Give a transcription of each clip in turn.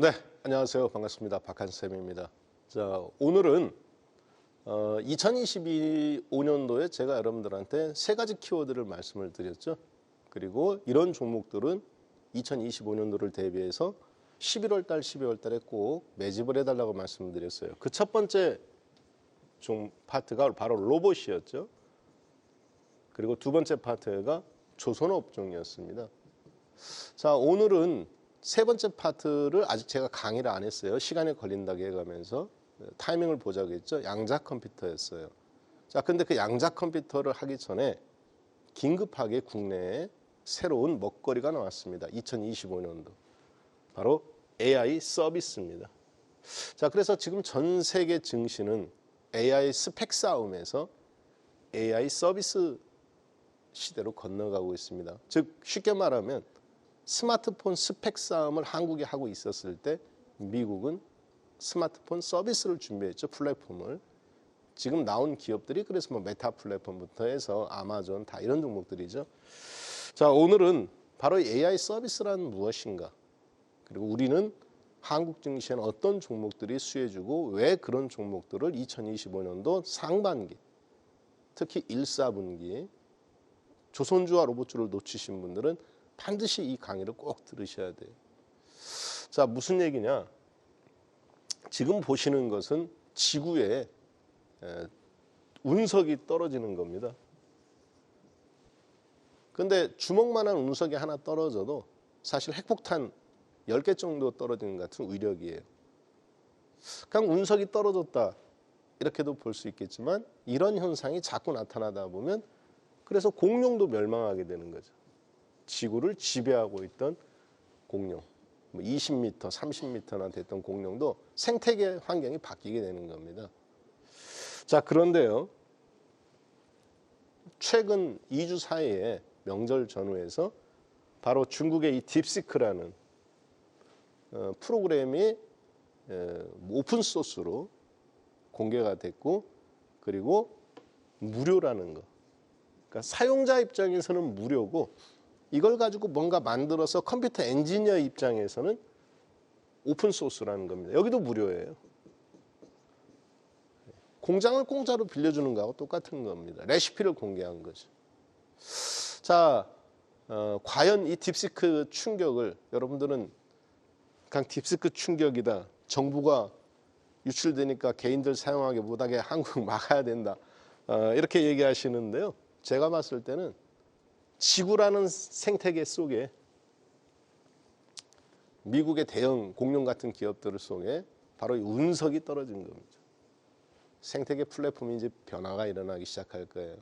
네, 안녕하세요. 반갑습니다. 박한쌤입니다. 자, 오늘은 2025년도에 제가 여러분들한테 세 가지 키워드를 말씀을 드렸죠. 그리고 이런 종목들은 2025년도를 대비해서 11월 달, 12월 달에 꼭 매집을 해달라고 말씀드렸어요. 그 첫 번째 파트가 바로 로봇이었죠. 그리고 두 번째 파트가 조선업종이었습니다. 자, 오늘은 세 번째 파트를 아직 제가 강의를 안 했어요. 시간이 걸린다고 해가면서 타이밍을 보자고 했죠. 양자 컴퓨터였어요. 자, 근데 그 양자 컴퓨터를 하기 전에 긴급하게 국내에 새로운 먹거리가 나왔습니다. 2025년도. 바로 AI 서비스입니다. 자, 그래서 지금 전 세계 증시는 AI 스펙 싸움에서 AI 서비스 시대로 건너가고 있습니다. 즉 쉽게 말하면 스마트폰 스펙 싸움을 한국이 하고 있었을 때 미국은 스마트폰 서비스를 준비했죠. 플랫폼을. 지금 나온 기업들이 그래서 뭐 메타 플랫폼부터 해서 아마존 다 이런 종목들이죠. 자, 오늘은 바로 AI 서비스란 무엇인가? 그리고 우리는 한국 증시에는 어떤 종목들이 수혜주고 왜 그런 종목들을 2025년도 상반기, 특히 1, 4분기 조선주와 로봇주를 놓치신 분들은 반드시 이 강의를 꼭 들으셔야 돼요. 자, 무슨 얘기냐? 지금 보시는 것은 지구에 운석이 떨어지는 겁니다. 근데 주먹만한 운석이 하나 떨어져도 사실 핵폭탄 10개 정도 떨어지는 것 같은 위력이에요. 그냥 운석이 떨어졌다 이렇게도 볼 수 있겠지만 이런 현상이 자꾸 나타나다 보면 그래서 공룡도 멸망하게 되는 거죠. 지구를 지배하고 있던 공룡, 20m, 30m나 됐던 공룡도 생태계 환경이 바뀌게 되는 겁니다. 자, 그런데요. 최근 2주 사이에 명절 전후에서 바로 중국의 이 딥시크라는 프로그램이 오픈 소스로 공개가 됐고 그리고 무료라는 거. 그러니까 사용자 입장에서는 무료고 이걸 가지고 뭔가 만들어서 컴퓨터 엔지니어 입장에서는 오픈 소스라는 겁니다. 여기도 무료예요. 공장을 공짜로 빌려주는 거하고 똑같은 겁니다. 레시피를 공개한 거죠. 자, 과연 이 딥시크 충격을 여러분들은 그냥 딥시크 충격이다. 정부가 유출되니까 개인들 사용하기 못하게 한국 막아야 된다. 이렇게 얘기하시는데요. 제가 봤을 때는 지구라는 생태계 속에 미국의 대형 공룡 같은 기업들 속에 바로 운석이 떨어진 겁니다. 생태계 플랫폼이 이제 변화가 일어나기 시작할 거예요.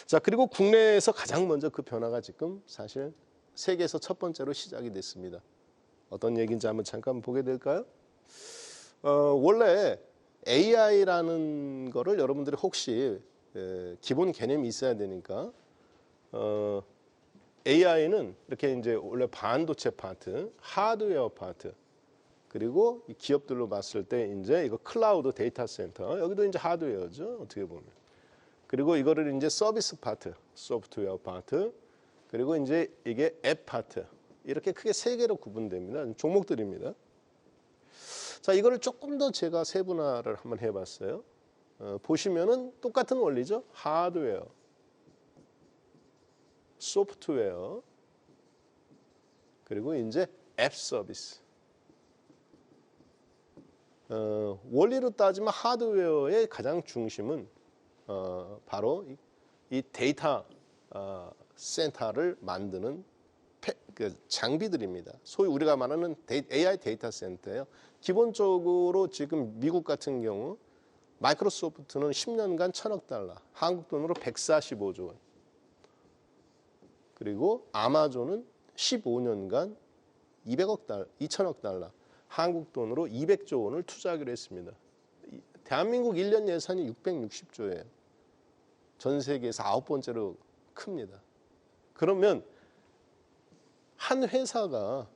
자, 그리고 국내에서 가장 먼저 그 변화가 지금 사실 세계에서 첫 번째로 시작이 됐습니다. 어떤 얘기인지 한번 잠깐 보게 될까요? 원래 AI라는 거를 여러분들이 혹시 기본 개념이 있어야 되니까 AI는 이렇게 이제 원래 반도체 파트, 하드웨어 파트, 그리고 이 기업들로 봤을 때 이제 이거 클라우드 데이터 센터, 여기도 이제 하드웨어죠. 어떻게 보면. 그리고 이거를 이제 서비스 파트, 소프트웨어 파트, 그리고 이제 이게 앱 파트. 이렇게 크게 세 개로 구분됩니다. 종목들입니다. 자, 이거를 조금 더 제가 세분화를 한번 해봤어요. 보시면은 똑같은 원리죠. 하드웨어, 소프트웨어, 그리고 이제 앱 서비스. 원리로 따지면 하드웨어의 가장 중심은 바로 이 데이터 센터를 만드는 장비들입니다. 소위 우리가 말하는 AI 데이터 센터예요. 기본적으로 지금 미국 같은 경우 마이크로소프트는 10년간 1,000억 달러, 한국 돈으로 145조 원. 그리고 아마존은 15년간 2,000억 달러, 한국 돈으로 200조 원을 투자하기로 했습니다. 대한민국 1년 예산이 660조예요. 전 세계에서 9번째로 큽니다. 그러면 한 회사가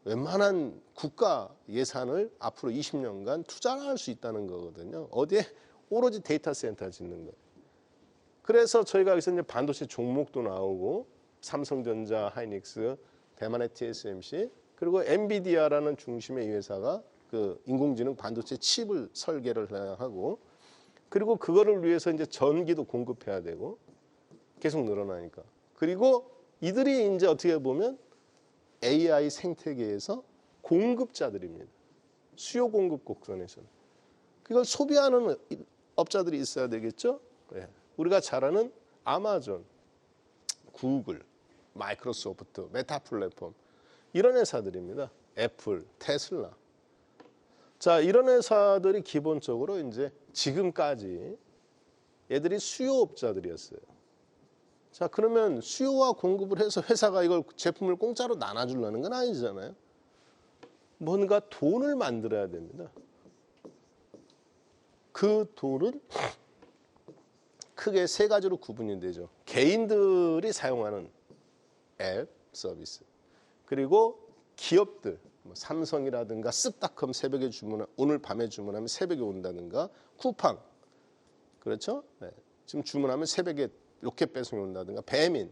웬만한 국가 예산을 앞으로 20년간 투자할 수 있다는 거거든요. 어디에? 오로지 데이터 센터 짓는 거예요. 그래서 저희가 여기서 이제 반도체 종목도 나오고 삼성전자, 하이닉스, 대만의 TSMC, 그리고 엔비디아라는 중심의 이 회사가 그 인공지능 반도체 칩을 설계를 하고 그리고 그거를 위해서 이제 전기도 공급해야 되고 계속 늘어나니까. 그리고 이들이 이제 어떻게 보면 AI 생태계에서 공급자들입니다. 수요 공급 곡선에서는. 그걸 소비하는 업자들이 있어야 되겠죠. 네. 우리가 잘 아는 아마존, 구글, 마이크로소프트, 메타 플랫폼 이런 회사들입니다. 애플, 테슬라. 자, 이런 회사들이 기본적으로 이제 지금까지 얘들이 수요업자들이었어요. 자, 그러면 수요와 공급을 해서 회사가 이걸 제품을 공짜로 나눠주려는 건 아니잖아요. 뭔가 돈을 만들어야 됩니다. 그 돈은 크게 세 가지로 구분이 되죠. 개인들이 사용하는 앱 서비스. 그리고 기업들, 뭐 삼성이라든가 쓱닷컴 새벽에 오늘 밤에 주문하면 새벽에 온다든가 쿠팡. 그렇죠? 네. 지금 주문하면 새벽에 로켓 배송이 온다든가 배민.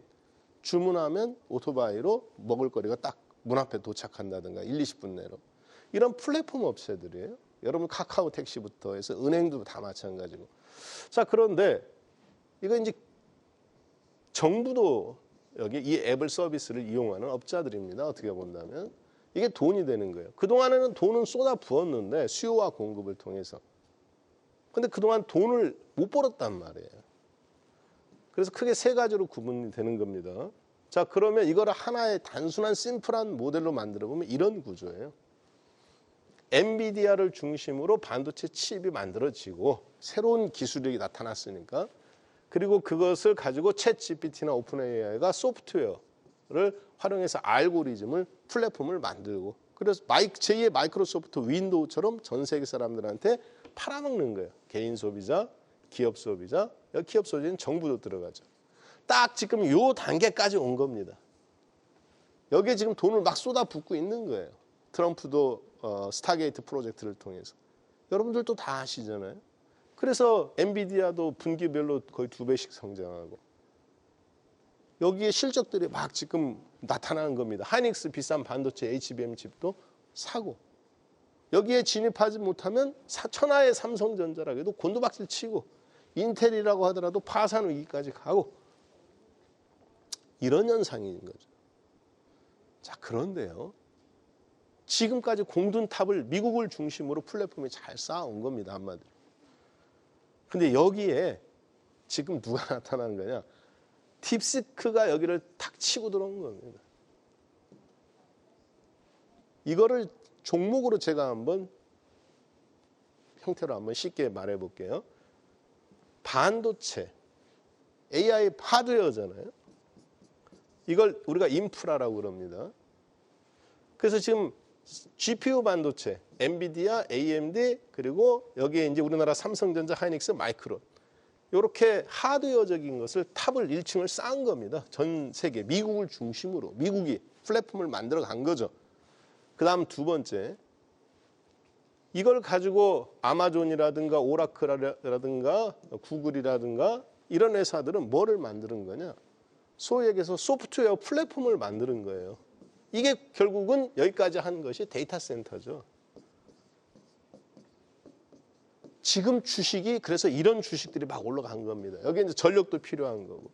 주문하면 오토바이로 먹을거리가 딱 문 앞에 도착한다든가 1, 20분 내로. 이런 플랫폼 업체들이에요. 여러분 카카오 택시부터 해서 은행도 다 마찬가지고. 자, 그런데 이거 이제 정부도 여기 이 앱을 서비스를 이용하는 업자들입니다. 어떻게 본다면 이게 돈이 되는 거예요. 그동안에는 돈은 쏟아 부었는데 수요와 공급을 통해서. 근데 그동안 돈을 못 벌었단 말이에요. 그래서 크게 세 가지로 구분이 되는 겁니다. 자, 그러면 이거를 하나의 단순한 심플한 모델로 만들어 보면 이런 구조예요. 엔비디아를 중심으로 반도체 칩이 만들어지고 새로운 기술이 나타났으니까 그리고 그것을 가지고 챗 GPT나 오픈 AI가 소프트웨어를 활용해서 알고리즘을 플랫폼을 만들고 그래서 제2의 마이크로소프트 윈도우처럼 전 세계 사람들한테 팔아먹는 거예요. 개인 소비자, 기업 소비자, 여기 기업 소비자는 정부도 들어가죠. 딱 지금 요 단계까지 온 겁니다. 여기에 지금 돈을 막 쏟아붓고 있는 거예요. 트럼프도 스타게이트 프로젝트를 통해서. 여러분들도 다 아시잖아요. 그래서 엔비디아도 분기별로 거의 2배씩 성장하고 여기에 실적들이 막 지금 나타나는 겁니다. 하이닉스 비싼 반도체 HBM 칩도 사고 여기에 진입하지 못하면 천하의 삼성전자라고 해도 곤두박질 치고 인텔이라고 하더라도 파산 위기까지 가고 이런 현상인 거죠. 자, 그런데요. 지금까지 공든탑을 미국을 중심으로 플랫폼이 잘 쌓아온 겁니다. 한마디로. 근데 여기에 지금 누가 나타나는 거냐. 딥시크가 여기를 탁 치고 들어온 겁니다. 이거를 종목으로 제가 한번 형태로 한번 쉽게 말해 볼게요. 반도체, AI 하드웨어잖아요. 이걸 우리가 인프라라고 그럽니다. 그래서 지금 GPU 반도체, 엔비디아, AMD 그리고 여기에 이제 우리나라 삼성전자, 하이닉스, 마이크론 이렇게 하드웨어적인 것을 탑을 1층을 쌓은 겁니다. 전 세계 미국을 중심으로 미국이 플랫폼을 만들어 간 거죠. 그다음 두 번째 이걸 가지고 아마존이라든가 오라클이라든가 구글이라든가 이런 회사들은 뭐를 만드는 거냐? 소위 얘기해서 소프트웨어 플랫폼을 만드는 거예요. 이게 결국은 여기까지 한 것이 데이터 센터죠. 지금 주식이 그래서 이런 주식들이 막 올라간 겁니다. 여기 이제 전력도 필요한 거고.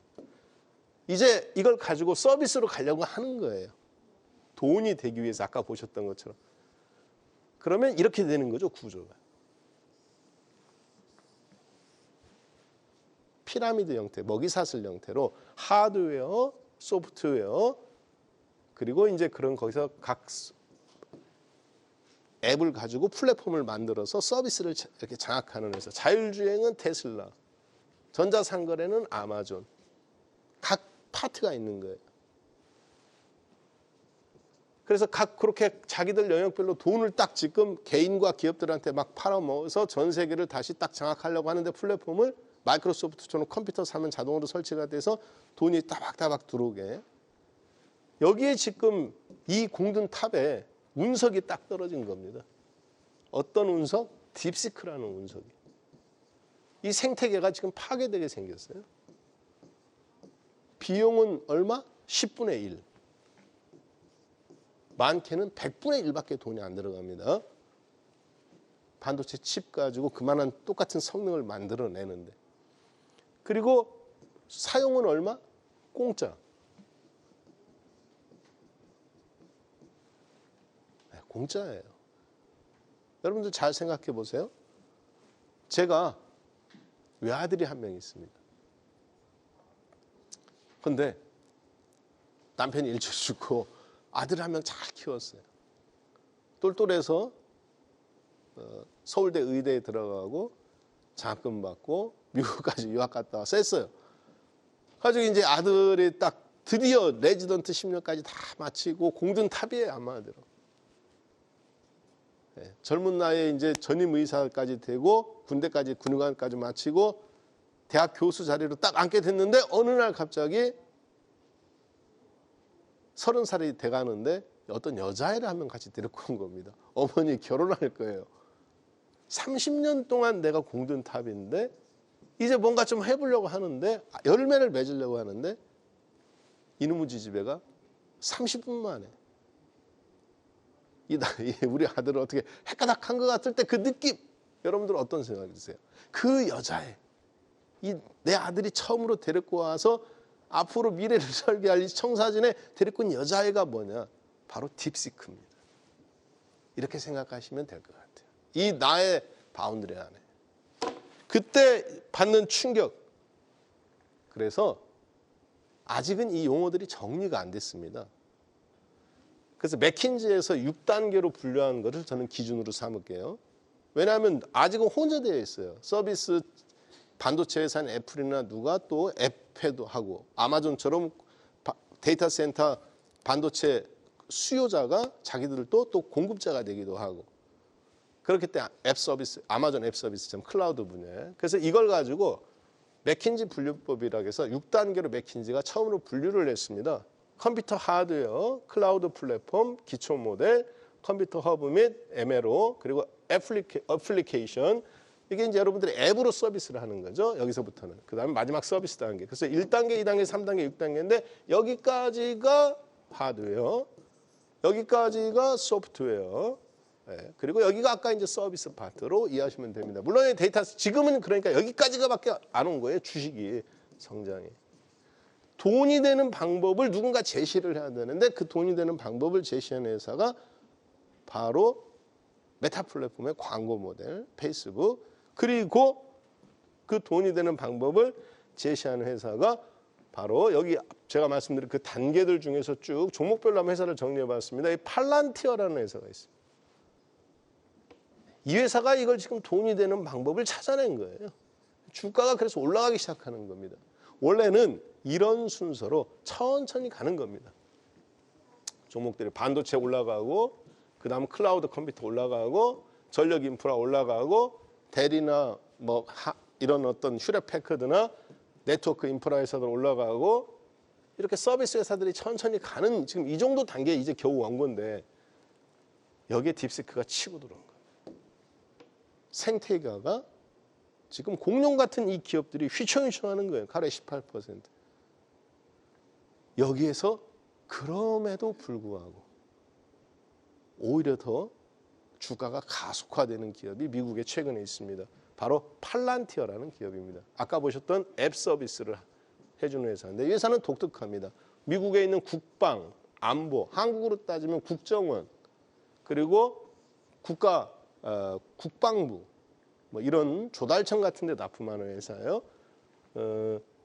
이제 이걸 가지고 서비스로 가려고 하는 거예요. 돈이 되기 위해서 아까 보셨던 것처럼. 그러면 이렇게 되는 거죠, 구조가. 피라미드 형태, 먹이사슬 형태로 하드웨어, 소프트웨어 그리고 이제 그런 거기서 각 앱을 가지고 플랫폼을 만들어서 서비스를 이렇게 장악하는 회사. 자율주행은 테슬라, 전자상거래는 아마존. 각 파트가 있는 거예요. 그래서 각 그렇게 자기들 영역별로 돈을 딱 지금 개인과 기업들한테 막 팔아먹어서 전 세계를 다시 딱 장악하려고 하는데 플랫폼을 마이크로소프트처럼 컴퓨터 사면 자동으로 설치가 돼서 돈이 따박따박 들어오게. 여기에 지금 이 공든탑에 운석이 딱 떨어진 겁니다. 어떤 운석? 딥시크라는 운석이. 이 생태계가 지금 파괴되게 생겼어요. 비용은 얼마? 10분의 1. 많게는 100분의 1밖에 돈이 안 들어갑니다. 반도체 칩 가지고 그만한 똑같은 성능을 만들어내는데. 그리고 사용은 얼마? 공짜. 네, 공짜예요. 여러분들 잘 생각해 보세요. 제가 외아들이 한 명 있습니다. 근데 남편이 일찍 죽고 아들 한 명 잘 키웠어요. 똘똘해서 서울대 의대에 들어가고 장학금 받고 미국까지 유학 갔다 와서 했어요. 가지고 이제 아들이 딱 드디어 레지던트 10년까지 다 마치고 공든 탑이에요, 한마디로. 네, 젊은 나이에 이제 전임 의사까지 되고 군대까지 군의관까지 마치고 대학 교수 자리로 딱 앉게 됐는데 어느 날 갑자기 30살이 돼가는데 어떤 여자애를 한 명 같이 데리고 온 겁니다. 어머니 결혼할 거예요. 30년 동안 내가 공든 탑인데 이제 뭔가 좀 해보려고 하는데 열매를 맺으려고 하는데 이놈의 지지배가 30분 만에 우리 아들을 어떻게 헷가닥한 것 같을 때 그 느낌 여러분들 어떤 생각이 드세요? 그 여자애 내 아들이 처음으로 데리고 와서 앞으로 미래를 설계할 청사진에 데리고 온 여자애가 뭐냐? 바로 딥시크입니다. 이렇게 생각하시면 될 것 같아요. 이 나의 바운드리 안에. 그때 받는 충격. 그래서 아직은 이 용어들이 정리가 안 됐습니다. 그래서 맥킨지에서 6단계로 분류한 것을 저는 기준으로 삼을게요. 왜냐하면 아직은 혼재되어 있어요. 서비스 반도체 회사는 애플이나 누가 또 앱회도 하고 아마존처럼 데이터 센터 반도체 수요자가 자기들도 또 공급자가 되기도 하고 그렇기 때문에 앱 서비스, 아마존 앱 서비스처럼 클라우드 분야에. 그래서 이걸 가지고 맥킨지 분류법이라고 해서 6단계로 맥킨지가 처음으로 분류를 했습니다. 컴퓨터 하드웨어, 클라우드 플랫폼, 기초 모델, 컴퓨터 허브 및 MLO, 그리고 애플리케이션. 이게 이제 여러분들이 앱으로 서비스를 하는 거죠. 여기서부터는. 그 다음에 마지막 서비스 단계. 그래서 1단계, 2단계, 3단계, 6단계인데 여기까지가 하드웨어, 여기까지가 소프트웨어, 네. 그리고 여기가 아까 이제 서비스 파트로 이해하시면 됩니다. 물론 데이터 지금은 그러니까 여기까지가밖에 안 온 거예요. 주식이 성장이. 돈이 되는 방법을 누군가 제시를 해야 되는데 그 돈이 되는 방법을 제시하는 회사가 바로 메타 플랫폼의 광고 모델, 페이스북. 그리고 그 돈이 되는 방법을 제시하는 회사가 바로 여기 제가 말씀드린 그 단계들 중에서 쭉 종목별로 한번 회사를 정리해 봤습니다. 이 팔란티어라는 회사가 있습니다. 이 회사가 이걸 지금 돈이 되는 방법을 찾아낸 거예요. 주가가 그래서 올라가기 시작하는 겁니다. 원래는 이런 순서로 천천히 가는 겁니다. 종목들이 반도체 올라가고 그 다음 클라우드 컴퓨터 올라가고 전력 인프라 올라가고 대리나 뭐 이런 어떤 휴랩 패커드나 네트워크 인프라 회사들 올라가고 이렇게 서비스 회사들이 천천히 가는 지금 이 정도 단계에 이제 겨우 온 건데 여기에 딥시크가 치고 들어온 거예요. 생태가가 지금 공룡 같은 이 기업들이 휘청휘청하는 거예요. 가래 18%. 여기에서 그럼에도 불구하고 오히려 더 주가가 가속화되는 기업이 미국에 최근에 있습니다. 바로 팔란티어라는 기업입니다. 아까 보셨던 앱 서비스를 해주는 회사인데 이 회사는 독특합니다. 미국에 있는 국방, 안보, 한국으로 따지면 국정원, 그리고 국방부 뭐 이런 조달청 같은 데 납품하는 회사예요.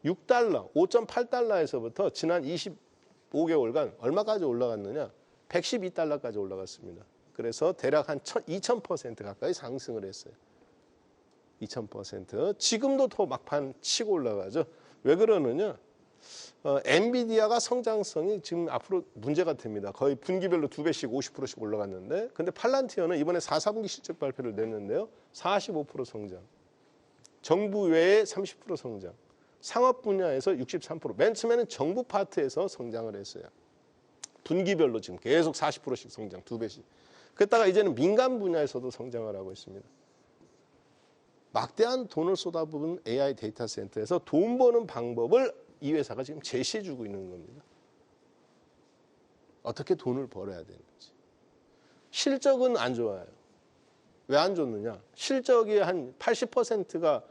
6달러, 5.8달러에서부터 지난 25개월간 얼마까지 올라갔느냐? 112달러까지 올라갔습니다. 그래서 대략 한 2000% 가까이 상승을 했어요. 2000%. 지금도 더 막판 치고 올라가죠. 왜 그러느냐? 엔비디아가 성장성이 지금 앞으로 문제가 됩니다. 거의 분기별로 2배씩 50%씩 올라갔는데 근데 팔란티어는 이번에 4분기 실적 발표를 냈는데요. 45% 성장. 정부 외에 30% 성장. 상업 분야에서 63%. 맨 처음에는 정부 파트에서 성장을 했어요. 분기별로 지금 계속 40%씩 성장, 2배씩. 그랬다가 이제는 민간 분야에서도 성장을 하고 있습니다. 막대한 돈을 쏟아부은 AI 데이터 센터에서 돈 버는 방법을 이 회사가 지금 제시해주고 있는 겁니다. 어떻게 돈을 벌어야 되는지. 실적은 안 좋아요. 왜 안 좋느냐? 실적이 한 80%가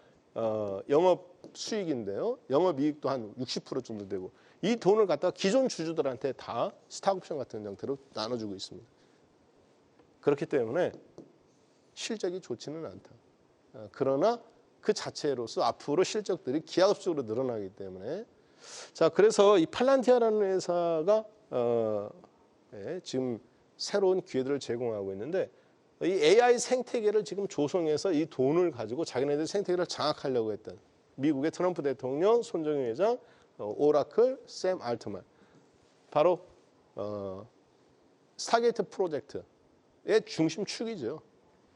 영업 수익인데요. 영업 이익도 한 60% 정도 되고 이 돈을 갖다가 기존 주주들한테 다 스탁옵션 같은 형태로 나눠주고 있습니다. 그렇기 때문에 실적이 좋지는 않다. 그러나 그 자체로서 앞으로 실적들이 기하급수적으로 늘어나기 때문에 자 그래서 이 팔란티아라는 회사가 지금 새로운 기회들을 제공하고 있는데 이 AI 생태계를 지금 조성해서 이 돈을 가지고 자기네들 생태계를 장악하려고 했던 미국의 트럼프 대통령, 손정희 회장, 오라클, 샘 알트만 바로 스타게이트 프로젝트의 중심축이죠.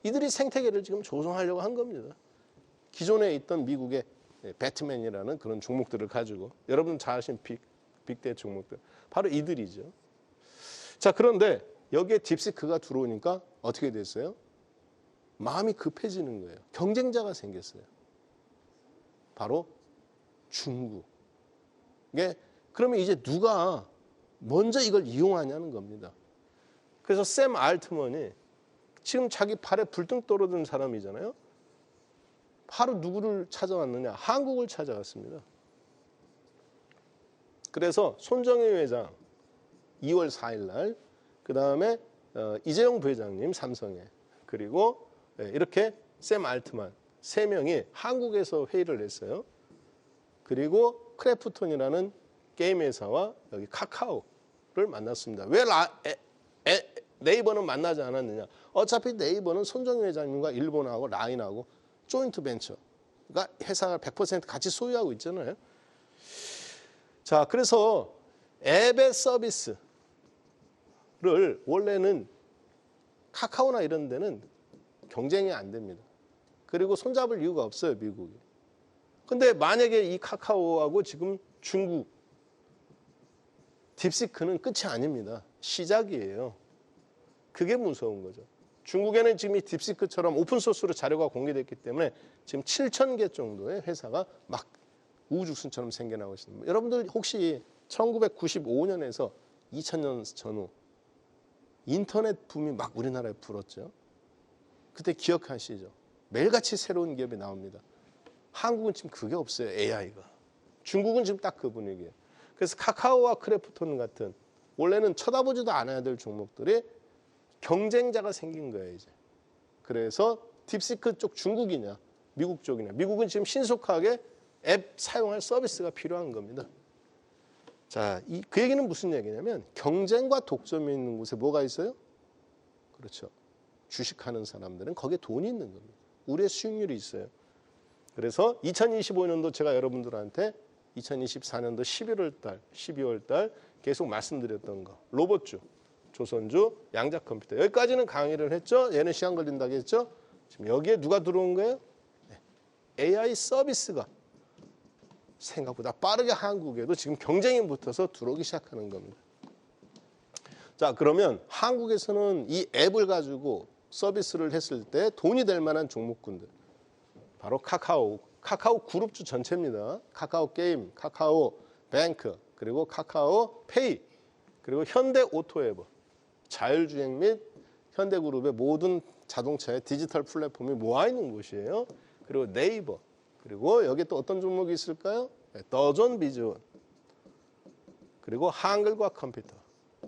이들이 생태계를 지금 조성하려고 한 겁니다. 기존에 있던 미국의 배트맨이라는 그런 종목들을 가지고 여러분 잘 아시는 빅데이터 종목들 바로 이들이죠. 자 그런데 여기에 딥시크가 들어오니까 어떻게 됐어요? 마음이 급해지는 거예요. 경쟁자가 생겼어요. 바로 중국. 그러면 이제 누가 먼저 이걸 이용하냐는 겁니다. 그래서 샘 알트먼이 지금 자기 팔에 불똥 떨어진 사람이잖아요. 바로 누구를 찾아왔느냐? 한국을 찾아왔습니다. 그래서 손정희 회장 2월 4일 날 그다음에 이재용 부회장님 삼성에 그리고 이렇게 샘 알트만 3명이 한국에서 회의를 했어요. 그리고 크래프톤이라는 게임 회사와 여기 카카오를 만났습니다. 왜 네이버는 만나지 않았느냐? 어차피 네이버는 손정희 회장님과 일본하고 라인하고 조인트 벤처 그러니까 회사를 100% 같이 소유하고 있잖아요. 자, 그래서 앱의 서비스를 원래는 카카오나 이런 데는 경쟁이 안 됩니다. 그리고 손잡을 이유가 없어요, 미국이. 근데 만약에 이 카카오하고 지금 중국 딥시크는 끝이 아닙니다. 시작이에요. 그게 무서운 거죠. 중국에는 지금 이 딥시크처럼 오픈소스로 자료가 공개됐기 때문에 지금 7,000개 정도의 회사가 막 우후죽순처럼 생겨나고 있습니다. 여러분들 혹시 1995년에서 2000년 전후 인터넷 붐이 막 우리나라에 불었죠. 그때 기억하시죠? 매일같이 새로운 기업이 나옵니다. 한국은 지금 그게 없어요. AI가. 중국은 지금 딱 그 분위기예요. 그래서 카카오와 크래프톤 같은 원래는 쳐다보지도 않아야 될 종목들이 경쟁자가 생긴 거예요, 이제. 그래서 딥시크 쪽 중국이냐, 미국 쪽이냐. 미국은 지금 신속하게 앱 사용할 서비스가 필요한 겁니다. 자, 그 얘기는 무슨 얘기냐면 경쟁과 독점이 있는 곳에 뭐가 있어요? 그렇죠. 주식하는 사람들은 거기에 돈이 있는 겁니다. 우리의 수익률이 있어요. 그래서 2025년도 제가 여러분들한테 2024년도 11월 달, 12월 달 계속 말씀드렸던 거. 로봇주, 조선주, 양자 컴퓨터. 여기까지는 강의를 했죠. 얘는 시간 걸린다고 했죠. 지금 여기에 누가 들어온 거예요? AI 서비스가 생각보다 빠르게 한국에도 지금 경쟁이 붙어서 들어오기 시작하는 겁니다. 자, 그러면 한국에서는 이 앱을 가지고 서비스를 했을 때 돈이 될 만한 종목군들. 바로 카카오 그룹주 전체입니다. 카카오 게임, 카카오 뱅크, 그리고 카카오 페이, 그리고 현대 오토에버, 자율주행 및 현대그룹의 모든 자동차의 디지털 플랫폼이 모아있는 곳이에요. 그리고 네이버, 그리고 여기 또 어떤 종목이 있을까요? 더존 비즈원, 그리고 한글과 컴퓨터.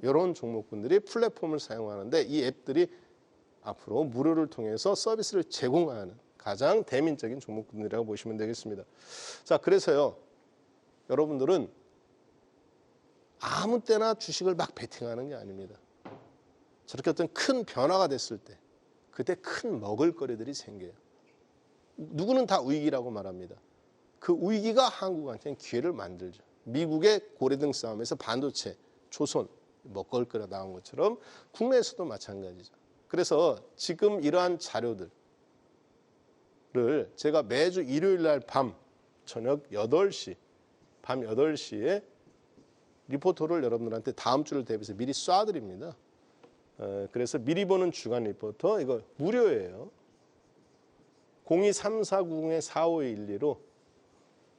이런 종목군들이 플랫폼을 사용하는데 이 앱들이 앞으로 무료를 통해서 서비스를 제공하는 가장 대민적인 종목군이라고 보시면 되겠습니다. 자, 그래서요, 여러분들은 아무 때나 주식을 막 베팅하는 게 아닙니다. 저렇게 어떤 큰 변화가 됐을 때, 그때 큰 먹을거리들이 생겨요. 누구는 다 위기라고 말합니다. 그 위기가 한국한테는 기회를 만들죠. 미국의 고래등 싸움에서 반도체, 조선, 먹을거리가 나온 것처럼 국내에서도 마찬가지죠. 그래서 지금 이러한 자료들을 제가 매주 일요일 날 밤 저녁 8시, 밤 8시에 리포터를 여러분들한테 다음 주를 대비해서 미리 쏴드립니다. 그래서 미리 보는 주간 리포터 이거 무료예요. 02-349-4512로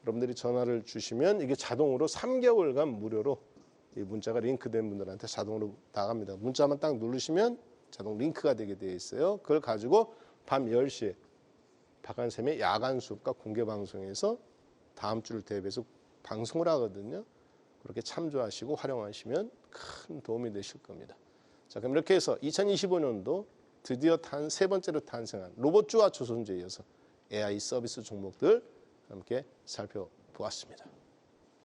여러분들이 전화를 주시면 이게 자동으로 3개월간 무료로 이 문자가 링크된 분들한테 자동으로 나갑니다. 문자만 딱 누르시면 자동 링크가 되게 되어 있어요. 그걸 가지고 밤 10시에 박한샘의 야간 수업과 공개 방송에서 다음 주를 대비해서 방송을 하거든요. 그렇게 참조하시고 활용하시면 큰 도움이 되실 겁니다. 자, 그럼 이렇게 해서 2025년도 드디어 세 번째로 탄생한 로봇주와 조선주에 이어서 AI 서비스 종목들 함께 살펴보았습니다.